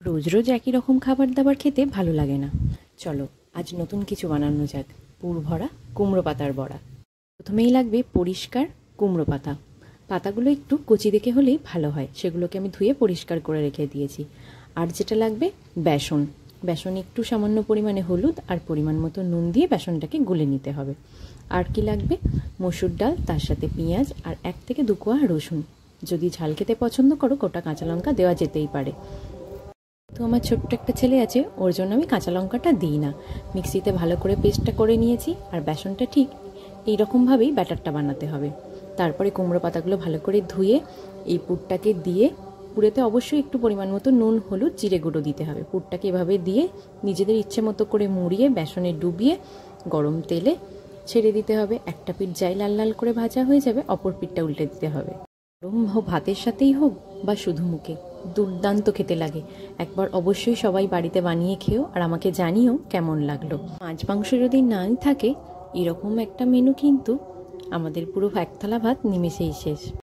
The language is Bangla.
রোজ রোজ একই রকম খাবার দাবার খেতে ভালো লাগে না। চলো আজ নতুন কিছু বানানো যাক। পুর ভরা কুমড়ো পাতার বড়া। প্রথমেই লাগবে পরিষ্কার কুমড়ো পাতা। পাতাগুলো একটু কচি দেখে হলেই ভালো হয়, সেগুলোকে আমি ধুয়ে পরিষ্কার করে রেখে দিয়েছি। আর যেটা লাগবে বেসন। বেসন একটু সামান্য পরিমাণে হলুদ আর পরিমাণ মতো নুন দিয়ে বেসনটাকে গুলে নিতে হবে। আর কি লাগবে, মসুর ডাল, তার সাথে পেঁয়াজ আর 1 থেকে 2 কোয়া রসুন। যদি ঝাল খেতে পছন্দ করো গোটা কাঁচা লঙ্কা দেওয়া যেতেই পারে। তো আমার ছোট্ট একটা ছেলে আছে, ওর জন্য আমি কাঁচা লঙ্কাটা দিই না। মিক্সিতে ভালো করে পেস্টটা করে নিয়েছি। আর বেসনটা ঠিক এইরকমভাবেই ব্যাটারটা বানাতে হবে। তারপরে কুমড়ো পাতাগুলো ভালো করে ধুয়ে এই পুরটাকে দিয়ে, পুরেতে অবশ্যই একটু পরিমাণ মতো নুন, হলুদ, জিরে গুঁড়ো দিতে হবে। পুরটাকে এভাবে দিয়ে নিজেদের ইচ্ছে মতো করে মুড়িয়ে বেসনে ডুবিয়ে গরম তেলে ছেড়ে দিতে হবে। একটা পিঠ যাই লাল লাল করে ভাজা হয়ে যাবে, অপর পিঠটা উল্টে দিতে হবে। গরম ভাতের সাথেই হোক বা শুধু মুখে, দুর্দান্ত খেতে লাগে। একবার অবশ্যই সবাই বাড়িতে বানিয়ে খেও আর আমাকে জানিও কেমন লাগলো। মাছ মাংস যদি নাই থাকে, এরকম একটা মেনু কিন্তু আমাদের পুরো 1 থালা ভাত নিমেষেই শেষ।